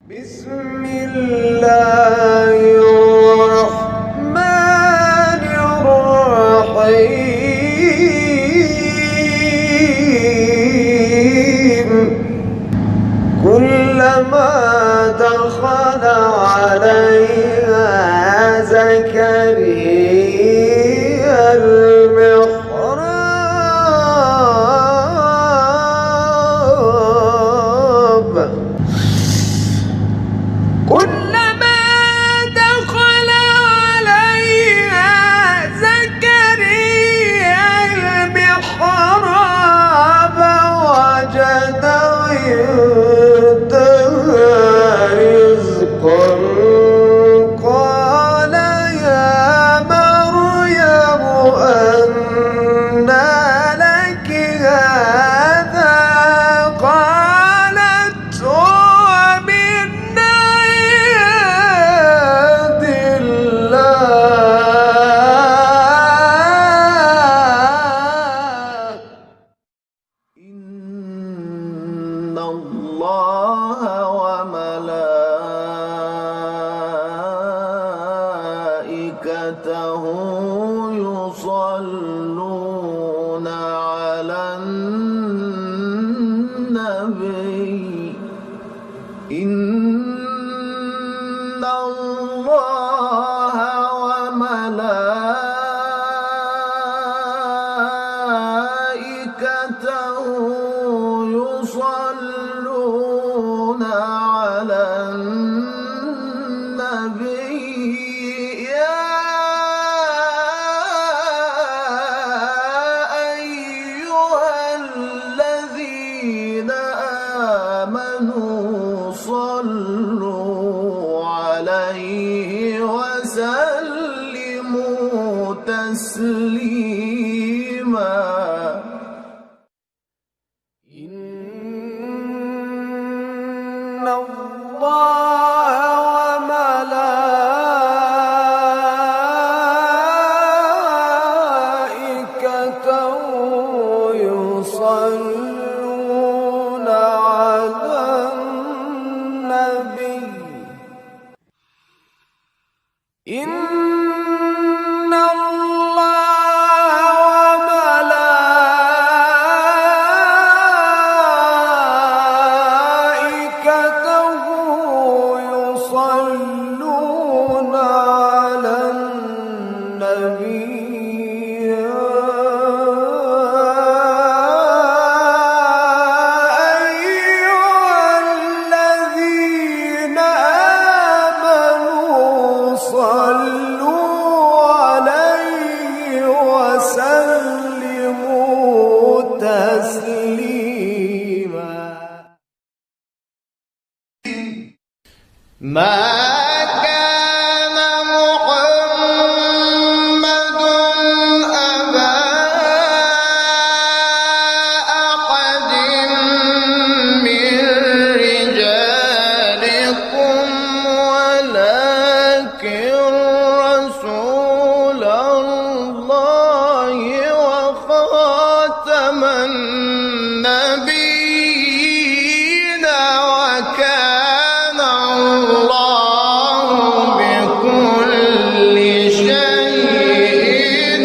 بسم الله الرحمن الرحيم كلما دخل عليها زكريا المحراب كلما دخل عليها زكريا المحراب وجد عندها رزقا قال يا مريم أنى لك هذا قالت هو من عند الله إن الله وملائكته يصلون على النبي إن الله وملائكته يصلون على النبي يا أيها الذين آمنوا صلوا عليه وسلموا تسليما إن الله وملائكته يصلون على النبي إن الله وملائكته يصلون على النبي يا أيها الذين آمنوا صلوا عليه وسلموا تسليما ما كان محمد أبا أحد من رجالكم ولكن رسول الله وخاتم النبيين وكان الله بكل شيء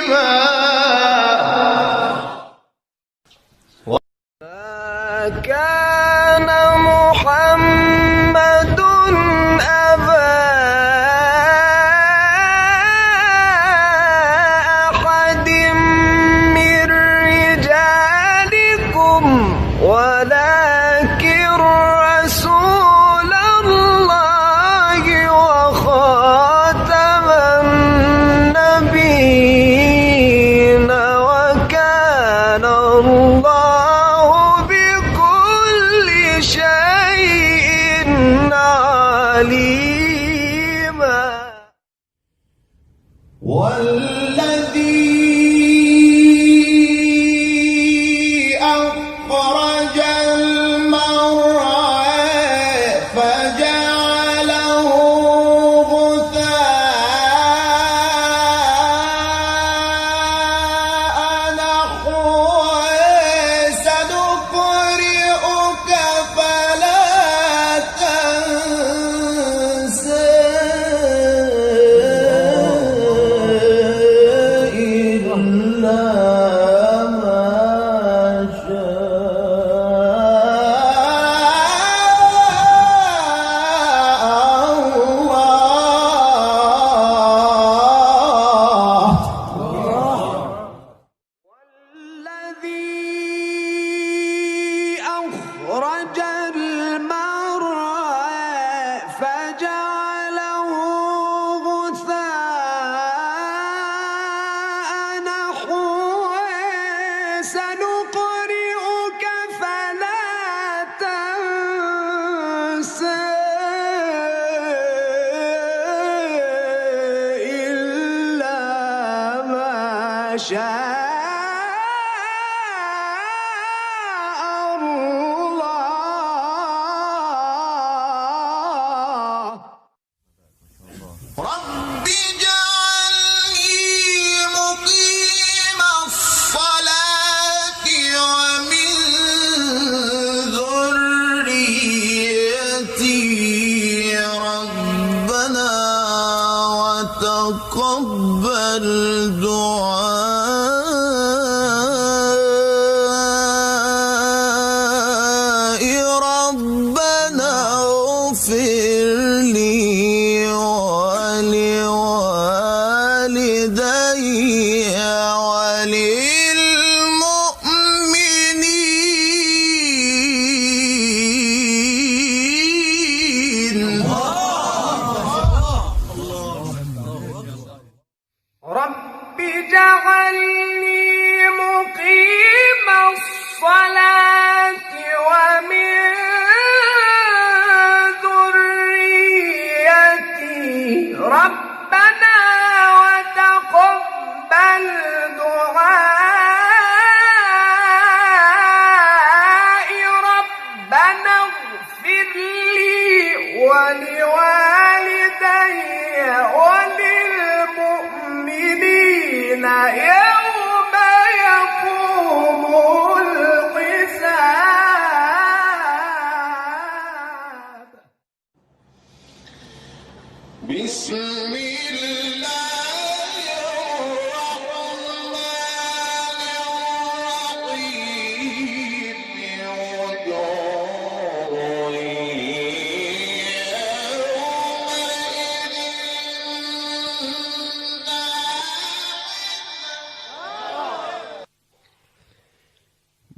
عليما ما كان محمد أبا أحد من رجالكم ولكن رسول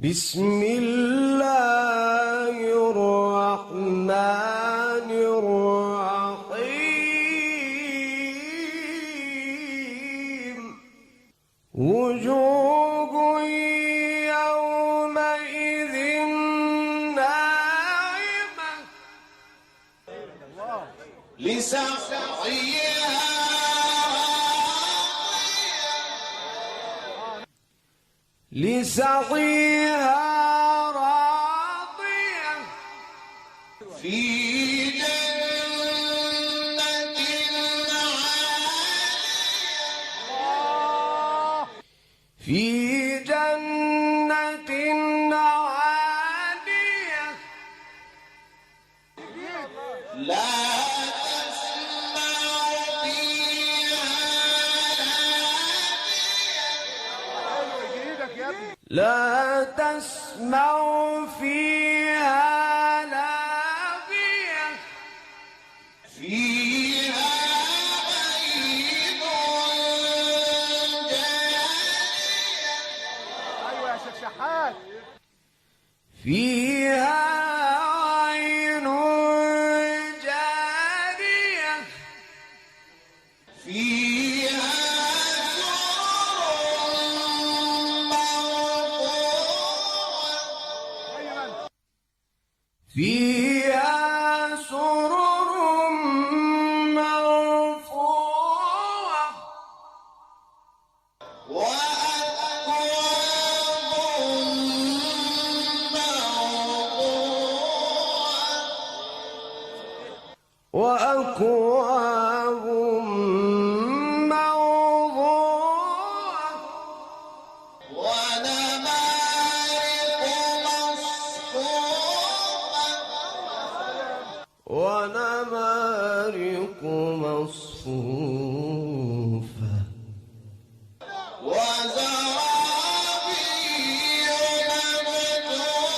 بسم الله الرحمن الرحيم وجوه يومئذ ناعمة لسعيها راضية في جنة عالية في جنة عالية لا لا تسمع فيها لاغية فيها عين جارية أيوة يا شيخ شحات فيها عين جارية فيها فيها سرر مرفوعة وأكواب موضوعة ونمارق مصفوفة وزرابي مبثوثة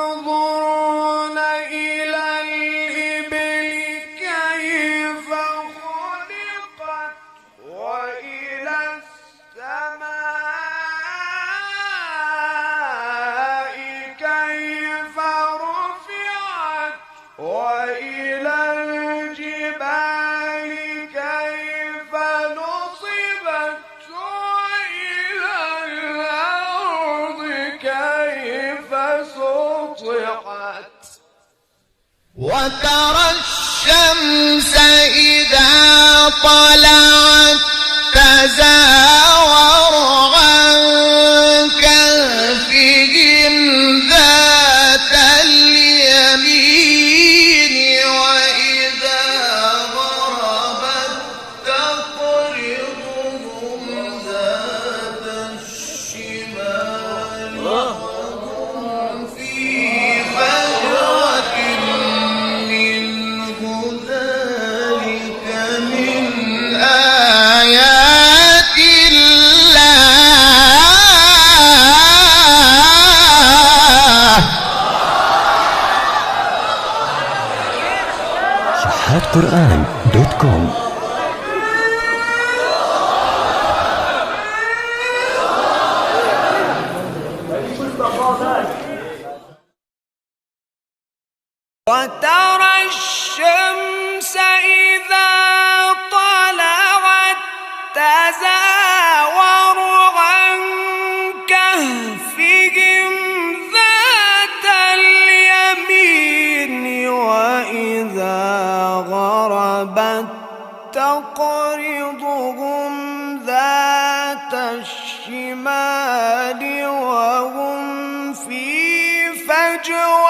ينظرون إلى الإبل كيف خلقت وإلى السماء كيف رفعت وإلى الجبال كيف نصبت وإلى الأرض كيف سطحت وترى الشمس إذا طلعت تزاور عن كهفهم ذات اليمين وإذا غربت تقرضهم ذات الشمال وهم في فجوة منه ذلك من آيات الله. شحاتقرآن.com. وترى الشمس إذا طلعت تزاور عن كهفهم ذات اليمين وإذا غربت تقرضهم ذات الشمال وهم في فجوة